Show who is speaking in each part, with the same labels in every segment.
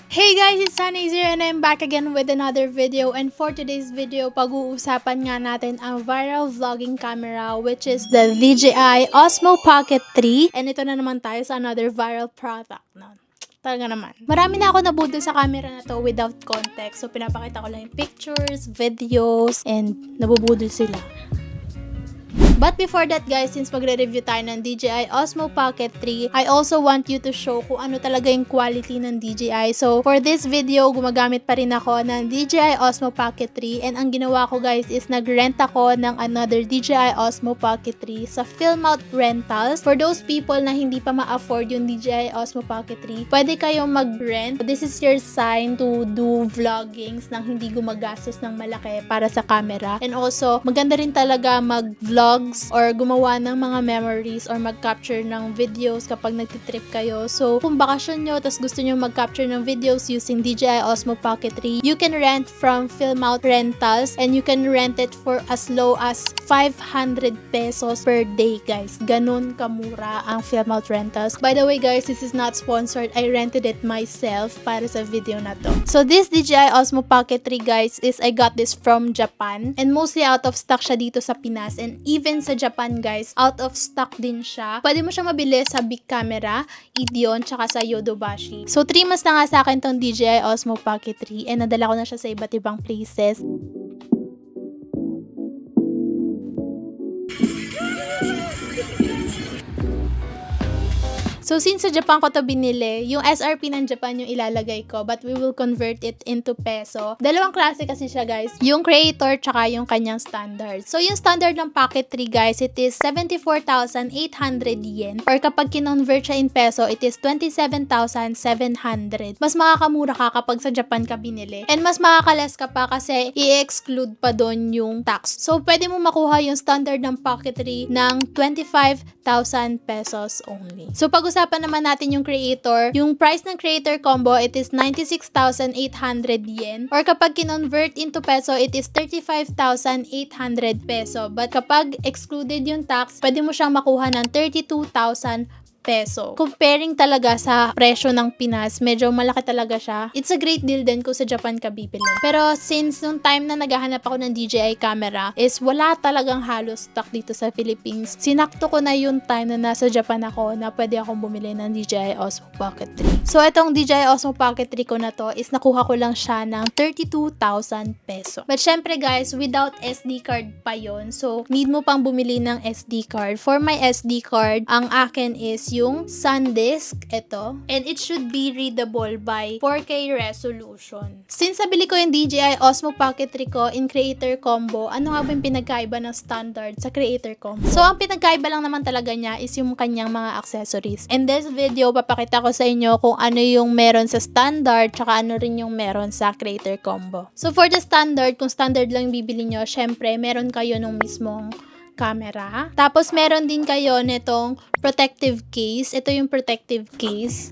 Speaker 1: Hey guys, it's Sunny here and I'm back again with another video, and for today's video, pag-uusapan nga natin ang viral vlogging camera which is the DJI Osmo Pocket 3, and ito na naman tayo sa another viral product. No? Talaga naman. Marami na ako nabudol sa camera na to without context, so pinapakita ko lang yung pictures, videos, and nabubudol sila. But before that guys, since magre-review tayo ng DJI Osmo Pocket 3, I also want you to show kung ano talaga yung quality ng DJI. So for this video, gumagamit pa rin ako ng DJI Osmo Pocket 3, and ang ginawa ko guys is nag-rent ako ng another DJI Osmo Pocket 3 sa Filmout Rentals. For those people na hindi pa ma-afford yung DJI Osmo Pocket 3, pwede kayong mag-rent. This is your sign to do vloggings nang hindi gumagastos ng malaki para sa camera. And also, maganda rin talaga mag-vlog or gumawa ng mga memories or mag-capture ng videos kapag nagtitrip kayo. So, kung bakasyon nyo, tas gusto nyo mag-capture ng videos using DJI Osmo Pocket 3, you can rent from Filmout Rentals, and you can rent it for as low as 500 pesos per day, guys. Ganun kamura ang Filmout Rentals. By the way, guys, this is not sponsored. I rented it myself para sa video na to. So, this DJI Osmo Pocket 3, guys, is I got this from Japan, and mostly out of stock siya dito sa Pinas, and even sa Japan guys, out of stock din siya. Pwede mo siya mabili sa Big Camera, Ideon, tsaka sa Yodobashi. So 3 months na nga sa akin tong DJI Osmo Pocket 3, and nadala ko na siya sa iba't ibang places. So, since sa Japan ko to binili, yung SRP ng Japan yung ilalagay ko, but we will convert it into peso. Dalawang klase kasi siya, guys. Yung creator, tsaka yung kanyang standard. So, yung standard ng Pocket 3, guys, it is 74,800 yen. Or kapag kinonvert siya in peso, it is 27,700. Mas makakamura ka kapag sa Japan ka binili. And mas makakales ka pa kasi i-exclude pa doon yung tax. So, pwede mo makuha yung standard ng Pocket 3 ng 25,000 pesos only. So, pag-usapan naman natin yung creator. Yung price ng creator combo, it is 96,800 yen. Or kapag kinonvert into peso, it is 35,800 peso. But kapag excluded yung tax, pwede mo siyang makuha ng 32,000 peso. Comparing talaga sa presyo ng Pinas, medyo malaki talaga siya. It's a great deal din kung sa Japan ka bibili. Pero since nung time na naghahanap ako ng DJI camera, is wala talagang halos stock dito sa Philippines. Sinakto ko na yung time na nasa Japan ako na pwede akong bumili ng DJI Osmo Pocket 3. So, itong DJI Osmo Pocket 3 ko na to is nakuha ko lang siya ng 32,000 peso. But syempre guys, without SD card pa yon. So, need mo pang bumili ng SD card. For my SD card, ang akin is yung SanDisk, ito. And it should be readable by 4K resolution. Since nabili ko yung DJI Osmo Pocket 3 ko in Creator Combo, ano nga ba yung pinagkaiba ng standard sa Creator Combo? So, ang pinagkaiba lang naman talaga niya is yung kanyang mga accessories. In this video, papakita ko sa inyo kung ano yung meron sa standard, tsaka ano rin yung meron sa Creator Combo. So, for the standard, kung standard lang bibili nyo, syempre, meron kayo nung mismong camera. Tapos, meron din kayo nitong protective case. Ito yung protective case.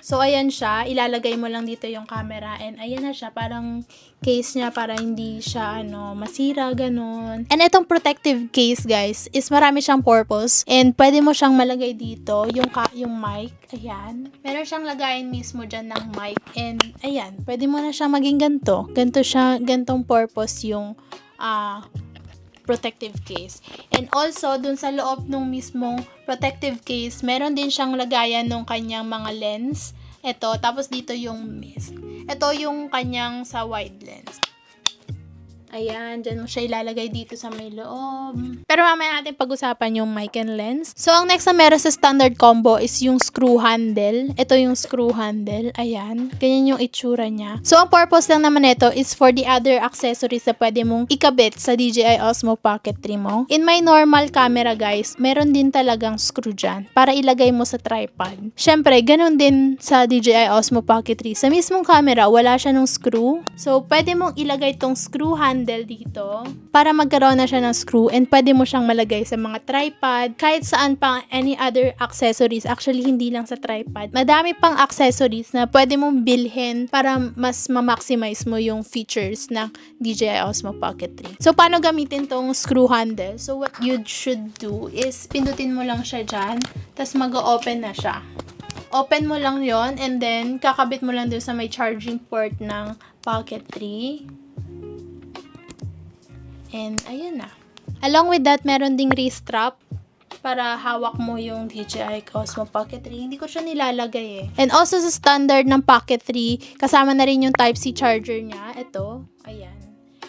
Speaker 1: So, ayan siya. Ilalagay mo lang dito yung camera. And, ayan na siya. Parang case niya para hindi siya, masira, ganun. And, itong protective case, guys, is marami siyang purpose. And, pwede mo siyang malagay dito. Yung mic. Ayan. Meron siyang lagayin mismo dyan ng mic. And, ayan. Pwede mo na siyang maging ganito. Gantong purpose yung, protective case. And also, dun sa loob ng mismong protective case, meron din siyang lagayan ng kanyang mga lens. Ito, tapos dito yung mist. Ito yung kanyang sa wide lens. Ayan, dyan mo siya ilalagay dito sa may loob. Pero mamaya natin pag-usapan yung mic and lens. So, ang next na meron sa standard combo is yung screw handle. Ito yung screw handle. Ayan. Ganyan yung itsura niya. So, ang purpose lang naman ito is for the other accessories na pwede mong ikabit sa DJI Osmo Pocket 3 mo. In my normal camera, guys, meron din talagang screw dyan para ilagay mo sa tripod. Syempre, ganun din sa DJI Osmo Pocket 3. Sa mismong camera, wala siya ng screw. So, pwede mong ilagay tong screw handle dito para magkaroon na siya ng screw, and pwede mo siyang malagay sa mga tripod, kahit saan pang any other accessories. Actually, hindi lang sa tripod. Madami pang accessories na pwede mong bilhin para mas ma-maximize mo yung features ng DJI Osmo Pocket 3. So, paano gamitin tong screw handle? So, what you should do is pindutin mo lang siya dyan, tapos mag-open na siya. open mo lang yon and then kakabit mo lang dun sa may charging port ng Pocket 3. And ayun na. Along with that, meron ding wrist strap para hawak mo yung DJI Osmo Pocket 3. Hindi ko siya nilalagay eh. And also sa standard ng Pocket 3, kasama na rin yung Type-C charger niya. Ito, ayan.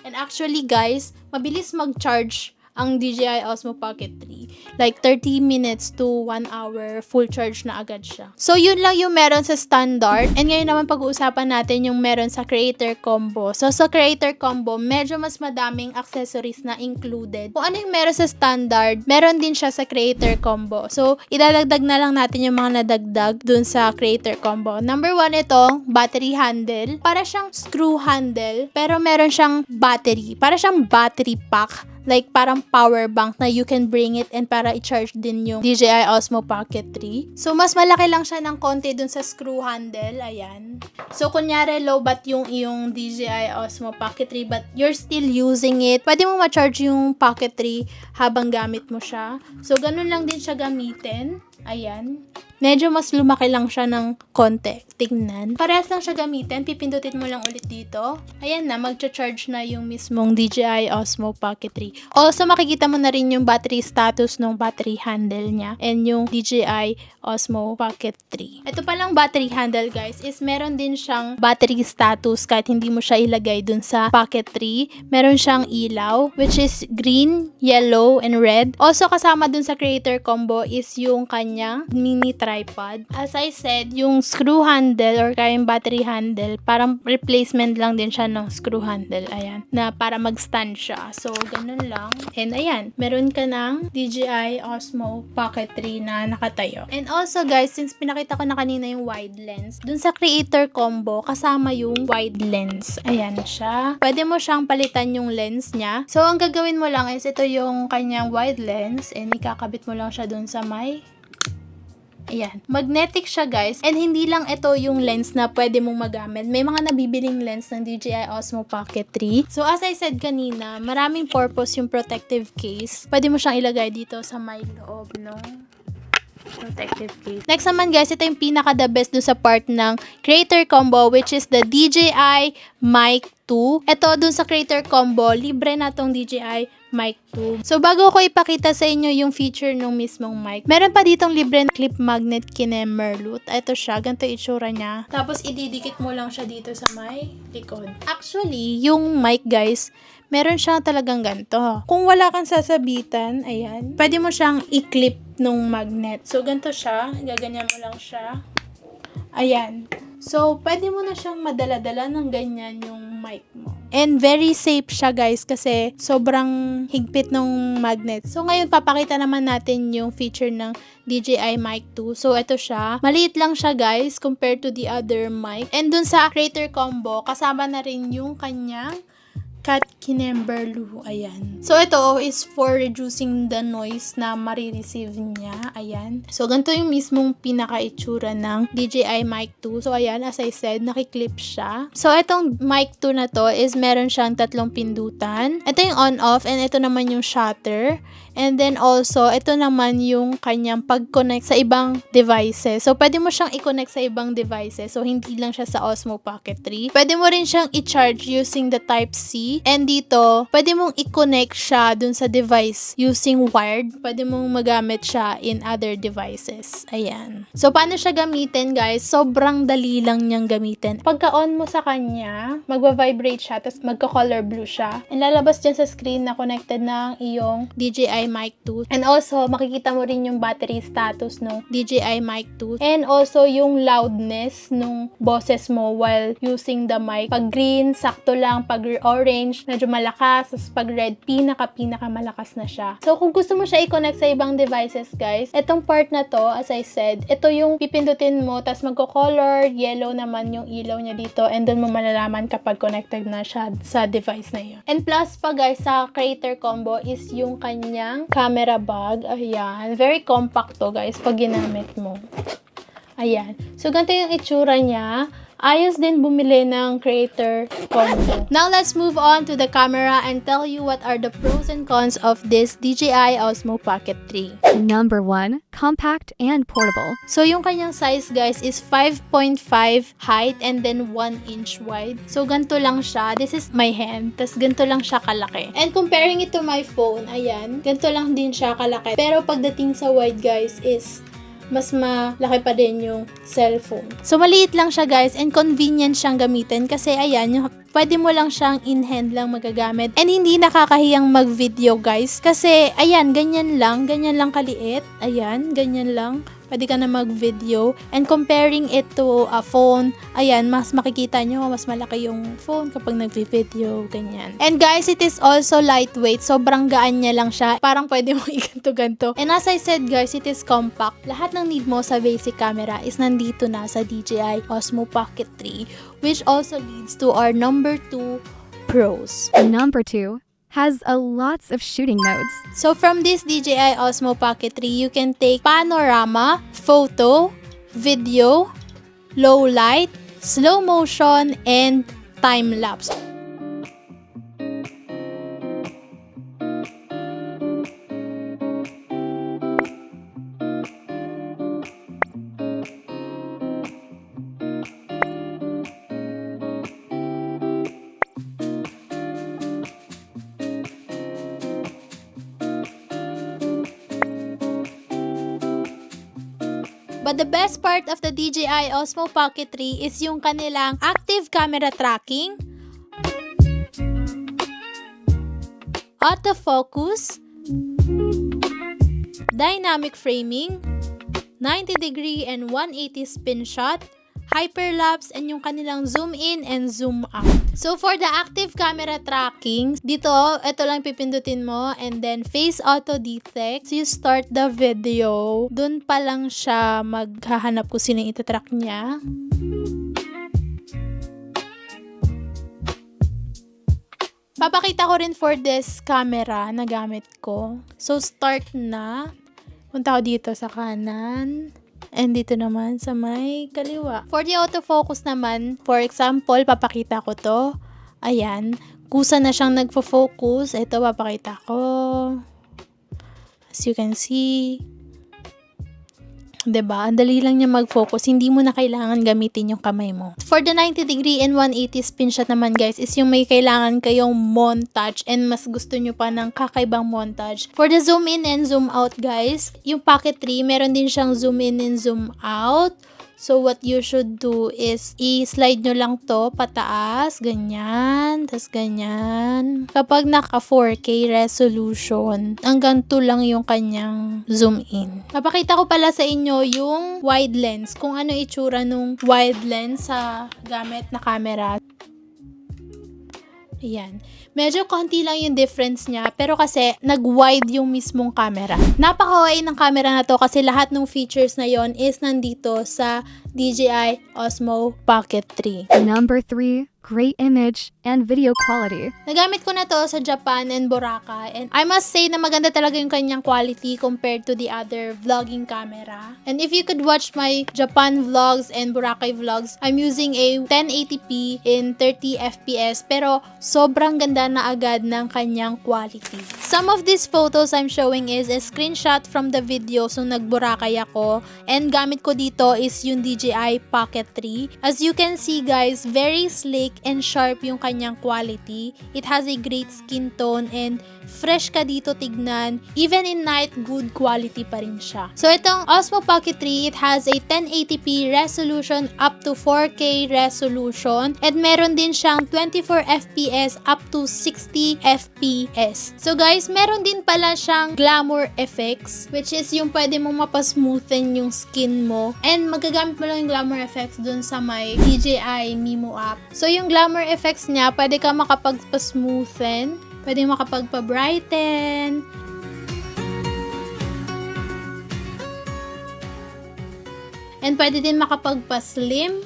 Speaker 1: And actually guys, mabilis mag-charge ang DJI Osmo Pocket 3. Like 30 minutes to 1 hour, full charge na agad siya. So yun lang yung meron sa standard. And ngayon naman pag-uusapan natin yung meron sa Creator Combo. So sa Creator Combo, medyo mas madaming accessories na included. Kung ano yung meron sa standard, meron din siya sa Creator Combo. So idadagdag na lang natin yung mga nadagdag dun sa Creator Combo. Number 1 ito, battery handle. Para siyang screw handle, pero meron siyang battery. Para siyang battery pack. Like, parang power bank na you can bring it and para i-charge din yung DJI Osmo Pocket 3. So, mas malaki lang siya ng konti dun sa screw handle. Ayan. So, kunyari, low-bat yung iyong DJI Osmo Pocket 3 but you're still using it. Pwede mo ma-charge yung Pocket 3 habang gamit mo siya. So, ganun lang din siya gamitin. Ayan. Medyo mas lumaki lang siya ng konti. Tingnan. Parehas lang siya gamitin. Pipindutin mo lang ulit dito. Ayan na, magcha-charge na yung mismong DJI Osmo Pocket 3. Also, makikita mo na rin yung battery status ng battery handle niya and yung DJI Osmo Pocket 3. Ito palang battery handle guys is meron din siyang battery status kahit hindi mo siya ilagay dun sa Pocket 3. Meron siyang ilaw which is green, yellow, and red. Also, kasama dun sa Creator Combo is yung kanyang mini tripod. As I said, yung screw handle or kaya yung battery handle, parang replacement lang din siya ng screw handle. Ayan. Na para mag-stand siya. So, ganun lang. And ayan, meron ka ng DJI Osmo Pocket 3 na nakatayo. And also guys, since pinakita ko na kanina yung wide lens, dun sa Creator Combo, kasama yung wide lens. Ayan siya. Pwede mo siyang palitan yung lens niya. So, ang gagawin mo lang is ito yung kanyang wide lens and ikakabit mo lang siya dun sa may ayan. Magnetic siya guys. And hindi lang ito yung lens na pwede mong magamit. May mga nabibiling lens ng DJI Osmo Pocket 3. So as I said kanina, maraming purpose yung protective case. Pwede mo siyang ilagay dito sa may loob ng protective case. Next naman guys, ito yung pinaka the best dun sa part ng Creator Combo which is the DJI Mic 2. Ito dun sa Creator Combo, libre na tong DJI Mic 2. So bago ko ipakita sa inyo yung feature ng mismong mic, meron pa ditong libre na clip magnet kinemerlut. Ito siya, ganito itsura niya. Tapos ididikit mo lang siya dito sa may likod. Actually, yung mic guys, meron siya talagang ganito. Kung wala kang sasabitan, ayan, pwede mo siyang i-clip nung magnet. So ganito siya, gaganyan mo lang siya. Ayan. So, pwede mo na siyang madala-dala ng ganyan yung mic mo. And very safe siya guys kasi sobrang higpit ng magnet. So, ngayon papakita naman natin yung feature ng DJI Mic 2. So, ito siya. Maliit lang siya guys compared to the other mic. And dun sa Creator Combo, kasama na rin yung kanyang Cat Kinemberlu. Ayan. So, ito is for reducing the noise na marireceive niya. Ayan. So, ganito yung mismong pinaka-itsura ng DJI Mic 2. So, ayan, as I said, nakiklip siya. So, itong Mic 2 na to is meron siyang 3 pindutan. Ito yung on-off and ito naman yung shutter. And then also, ito naman yung kanyang pag-connect sa ibang devices. So, pwede mo siyang i-connect sa ibang devices. So, hindi lang siya sa Osmo Pocket 3. Pwede mo rin siyang i-charge using the Type-C. And dito, pwede mong i-connect siya dun sa device using wired. Pwede mong magamit siya in other devices. Ayan. So, paano siya gamitin, guys? Sobrang dali lang niyang gamitin. Pagka-on mo sa kanya, magva-vibrate siya, tapos magka-color blue siya. And lalabas dyan sa screen na connected ng iyong DJI Mic 2. And also, makikita mo rin yung battery status ng DJI Mic 2. And also, yung loudness ng boses mo while using the mic. Pag green, sakto lang. Pag orange, medyo malakas. Tapos pag red, pinaka malakas na siya. So, kung gusto mo siya i-connect sa ibang devices, guys, itong part na to, as I said, ito yung pipindutin mo, tapos magko-color, yellow naman yung ilaw niya dito, and doon mo malalaman kapag connected na siya sa device na yun. And plus pa, guys, sa Creator Combo is yung kanyang camera bag. Ayan. Very compact to, guys, pag ginamit mo. Ayan. So, ganito yung itsura niya. ayos din bumili ng creator combo. Now, let's move on to the camera and tell you what are the pros and cons of this DJI Osmo Pocket 3.
Speaker 2: Number 1. Compact and portable.
Speaker 1: So, yung kanyang size, guys, is 5.5 height and then 1 inch wide. So, ganito lang siya. This is my hand. Tas ganito lang siya kalaki. And comparing it to my phone, ayan, ganito lang din siya kalaki. Pero pagdating sa wide, guys, is mas malaki pa din yung cellphone. So, maliit lang siya, guys, and convenient siyang gamitin kasi, ayan, yung pwede mo lang siyang in-hand lang magagamit. And hindi nakakahiyang mag-video, guys. Kasi, ayan, ganyan lang kaliit. Ayan, ganyan lang. Pwede ka na mag-video. And comparing it to a phone, ayan, mas makikita nyo, mas malaki yung phone kapag nag-video, ganyan. And guys, it is also lightweight. Sobrang gaan niya lang siya. Parang pwede mo iganto-ganto. And as I said, guys, it is compact. Lahat ng need mo sa basic camera is nandito na sa DJI Osmo Pocket 3, which also leads to our number 2 pros.
Speaker 2: Number 2. Has a lots of shooting modes.
Speaker 1: So from this DJI Osmo Pocket 3, you can take panorama, photo, video, low light, slow motion, and time lapse. But the best part of the DJI Osmo Pocket 3 is yung kanilang active camera tracking, autofocus, dynamic framing, 90-degree and 180 spin shot, hyperlapse, and yung kanilang zoom in and zoom out. So for the active camera tracking, dito, ito lang pipindutin mo and then face auto detect. So you start the video, dun pa lang siya maghahanap kung sino yung itatrack niya. Papakita ko rin for this camera na gamit ko. So start na. Punta ko dito sa kanan. And dito naman sa may kaliwa. For the autofocus naman, for example, papakita ko to. Ayan. Kusa na siyang nagfo-focus. Ito, papakita ko. As you can see. Diba? Ang dali lang niya mag-focus. Hindi mo na kailangan gamitin yung kamay mo. For the 90-degree and 180 spin shot naman, guys, is yung may kailangan kayong montage and mas gusto nyo pa ng kakaibang montage. For the zoom in and zoom out, guys, yung Pocket 3, meron din siyang zoom in and zoom out. So, what you should do is i-slide nyo lang to pataas, ganyan, tas ganyan. Kapag naka 4K resolution, hanggang 2 lang yung kanyang zoom in. Papakita ko pala sa inyo yung wide lens, kung ano itsura nung wide lens sa gamit na camera. Ayan. Medyo konti lang yung difference niya, pero kasi nag-wide yung mismong camera. Napaka-wide ng camera na to kasi lahat ng features na yon is nandito sa DJI Osmo Pocket 3.
Speaker 2: Number 3. Great image and video quality.
Speaker 1: Nagamit ko na to sa Japan and Boracay, and I must say na maganda talaga yung kanyang quality compared to the other vlogging camera. And if you could watch my Japan vlogs and Boracay vlogs, I'm using a 1080p in 30 fps, pero sobrang ganda na agad ng kanyang quality. Some of these photos I'm showing is a screenshot from the video so nag-Boracay ako, and gamit ko dito is yung DJI Pocket 3. As you can see, guys, very slick and sharp yung kanyang quality. It has a great skin tone and fresh ka dito tignan. Even in night, good quality pa rin siya. So itong Osmo Pocket 3, it has a 1080p resolution up to 4K resolution, and meron din siyang 24 fps up to 60 fps. So guys, meron din pala siyang glamour effects, which is yung pwede mong mapasmoothen yung skin mo, and magagamit mo lang yung glamour effects dun sa may DJI Mimo app. So yung glamour effects niya, pwede ka makapagpa-smoothen, pwede makapagpa-brighten, and pwede din makapagpa-slim,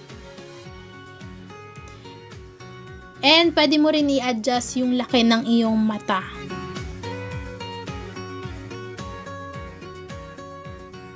Speaker 1: and pwede mo rin i-adjust yung laki ng iyong mata.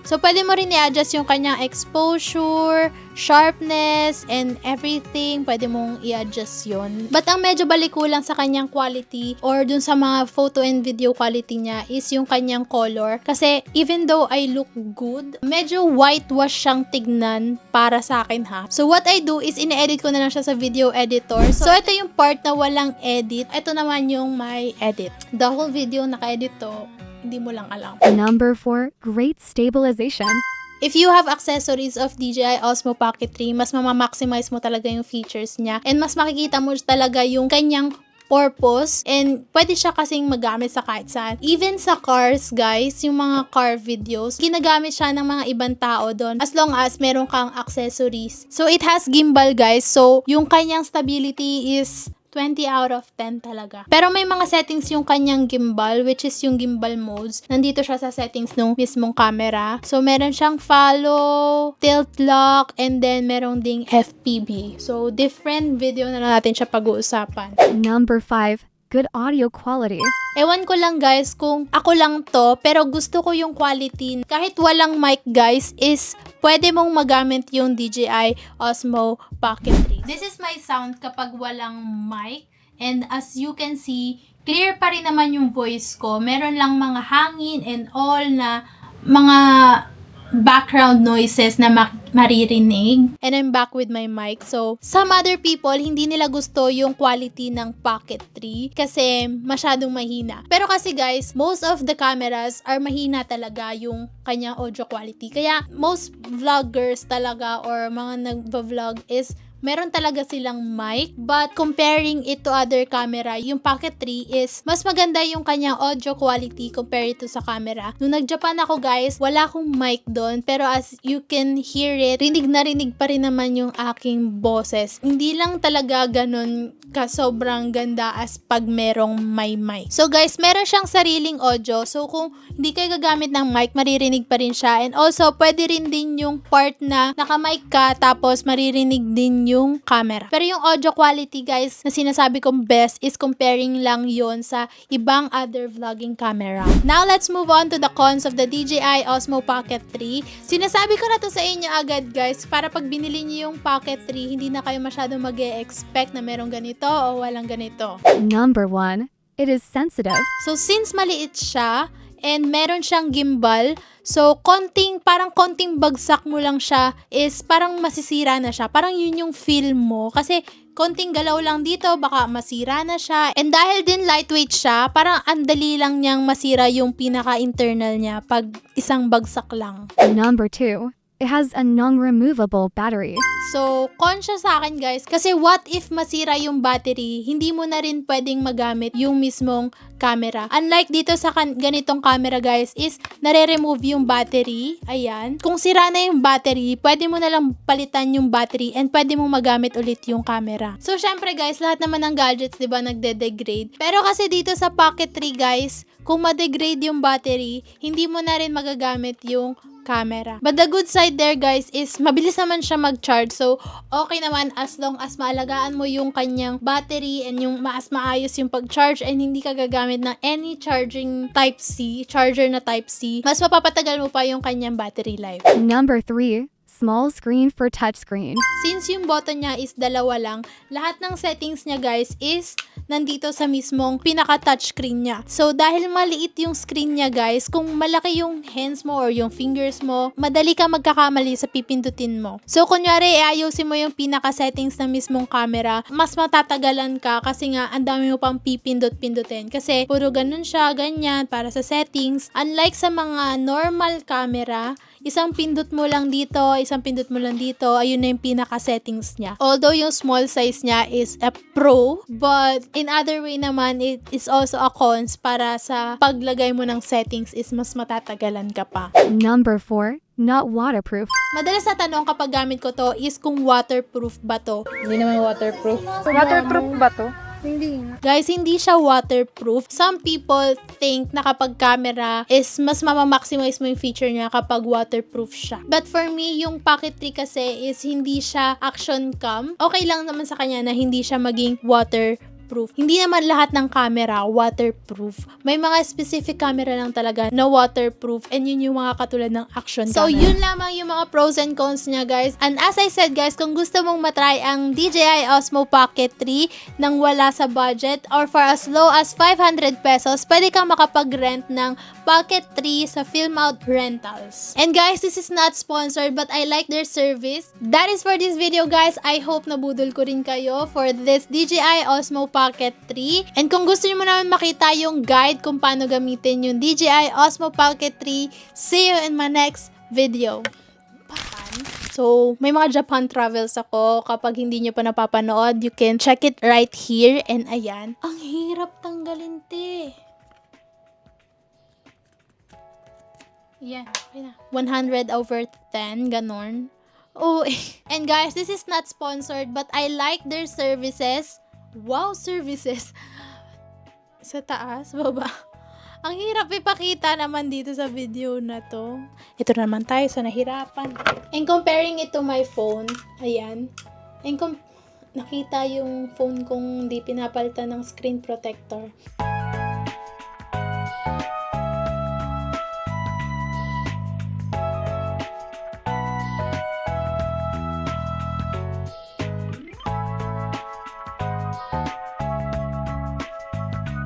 Speaker 1: So, pwede mo rin i-adjust yung kanyang exposure, sharpness, and everything. Pwede mong i-adjust yun. But ang medyo balikulang sa kanyang quality or dun sa mga photo and video quality niya is yung kanyang color. Kasi even though I look good, medyo whitewash siyang tignan para sa akin ha. So, what I do is ine-edit ko na lang siya sa video editor. So, ito yung part na walang edit. Ito naman yung may edit. The whole video naka-edit to. Hindi mo lang alam.
Speaker 2: Number 4. Great stabilization.
Speaker 1: If you have accessories of DJI Osmo Pocket 3, mas mamamaximize mo talaga yung features niya and mas makikita mo talaga yung kanyang purpose and pwede siya kasing magamit sa kahit saan. Even sa cars, guys, yung mga car videos, ginagamit siya ng mga ibang tao doon as long as meron kang accessories. So, it has gimbal, guys. So, yung kanyang stability is 20 out of 10 talaga. Pero may mga settings yung kanyang gimbal, which is yung gimbal modes. Nandito siya sa settings ng mismong camera. So, meron siyang follow, tilt lock, and then meron ding FPV. So, different video na natin siya pag-uusapan.
Speaker 2: Number 5. Good audio quality.
Speaker 1: Ewan ko lang guys kung ako lang to, pero gusto ko yung quality. Kahit walang mic guys, is pwede mong magamit yung DJI Osmo Pocket 3. This is my sound kapag walang mic. And as you can see, clear pa rin naman yung voice ko. Meron lang mga hangin and all na mga background noises na maririnig. And I'm back with my mic. So, some other people, hindi nila gusto yung quality ng Pocket 3 kasi masyadong mahina. Pero kasi guys, most of the cameras are mahina talaga yung kanyang audio quality. Kaya, most vloggers talaga or mga nagva-vlog is meron talaga silang mic, but comparing it to other camera, yung Pocket 3 is mas maganda yung kanyang audio quality compared to sa camera. Nung nag-Japan ako guys, wala akong mic doon, pero as you can hear it, rinig na rinig pa rin naman yung aking boses. Hindi lang talaga ganun ka sobrang ganda as pag merong may mic. So guys, meron siyang sariling audio, so kung hindi kayo gagamit ng mic, maririnig pa rin siya. And also, pwede rin din yung part na naka-mic ka, tapos maririnig din yung camera. Pero yung audio quality guys, na sinasabi kong best is comparing lang yon sa ibang other vlogging camera. Now, let's move on to the cons of the DJI Osmo Pocket 3. Sinasabi ko na to sa inyo agad guys, para pag binili niyo yung Pocket 3, hindi na kayo masyadong mag-e-expect na merong ganito o walang ganito.
Speaker 2: Number 1. It is sensitive.
Speaker 1: So, since maliit siya, and meron siyang gimbal, so parang konting bagsak mo lang siya is parang masisira na siya. Parang yun yung feel mo. Kasi konting galaw lang dito, baka masira na siya. And dahil din lightweight siya, parang andali lang niyang masira yung pinaka-internal niya pag isang bagsak lang.
Speaker 2: Number 2. It has a non-removable battery.
Speaker 1: So, conscious sa akin guys, kasi what if masira yung battery, hindi mo na rin pwedeng magamit yung mismong camera. Unlike dito sa ganitong camera guys, is nare-remove yung battery. Ayan. Kung sira na yung battery, pwede mo na lang palitan yung battery and pwede mong magamit ulit yung camera. So, syempre guys, lahat naman ng gadgets, diba, nagde-degrade. Pero kasi dito sa Pocket 3 guys, kung ma-degrade yung battery, hindi mo na rin magagamit yung camera. But the good side there guys is mabilis naman siya mag-charge. So, okay naman as long as maalagaan mo yung kanyang battery and yung maayos yung pag-charge and hindi ka gagamit ng any charging Type-C, charger na Type-C, mas mapapatagal mo pa yung kanyang battery life.
Speaker 2: Number 3. Small screen for touchscreen.
Speaker 1: Since yung button niya is dalawa lang, lahat ng settings niya guys is nandito sa mismong pinaka-touchscreen niya. So, dahil maliit yung screen niya guys, kung malaki yung hands mo or yung fingers mo, madali ka magkakamali sa pipindutin mo. So, kunyari, ayusin mo yung pinaka-settings ng mismong camera, mas matatagalan ka kasi nga, ang dami mo pang pipindut-pindutin. Kasi, puro ganun siya, ganyan, para sa settings. Unlike sa mga normal camera, isang pindot mo lang dito, isang pindot mo lang dito, ayun na yung pinaka-settings niya. Although yung small size niya is a pro, but in other way naman, it is also a cons para sa paglagay mo ng settings is mas matatagalan ka pa.
Speaker 2: Number 4. Not waterproof.
Speaker 1: Madalas na tanong kapag gamit ko to is kung waterproof ba to.
Speaker 3: Hindi naman waterproof.
Speaker 4: Waterproof ba to? Hindi nga.
Speaker 1: Guys, hindi siya waterproof. Some people think na kapag camera is mas mamamaximize mo yung feature niya kapag waterproof siya. But for me, yung Pocket 3 kasi is hindi siya action cam. Okay lang naman sa kanya na hindi siya maging waterproof. waterproof. Hindi naman lahat ng camera waterproof. May mga specific camera lang talaga na waterproof and yun yung mga katulad ng action camera. So yun lamang yung mga pros and cons niya guys. And as I said guys, kung gusto mong matry ang DJI Osmo Pocket 3 nang wala sa budget or for as low as 500 pesos, pwede kang makapag-rent ng Pocket 3 sa Filmout Rentals. And guys, this is not sponsored but I like their service. That is for this video guys. I hope nabudol ko rin kayo for this DJI Osmo Pocket 3. And kung gusto niyo mo naman makita yung guide kung paano gamitin yung DJI Osmo Pocket 3, see you in my next video. So, may mga Japan travels ako. Kapag hindi nyo pa napapanood, you can check it right here. And ayan, ang hirap tanggalin, te. Yan, okay na. 100/10, ganon. Oh, and guys, this is not sponsored but I like their services. Wow, services. Sa taas, baba. Ang hirap ipakita naman dito sa video na to. Ito naman tayo sa nahirapan. And comparing it to my phone, ayan. And nakita yung phone kong di pinapalitan ng screen protector.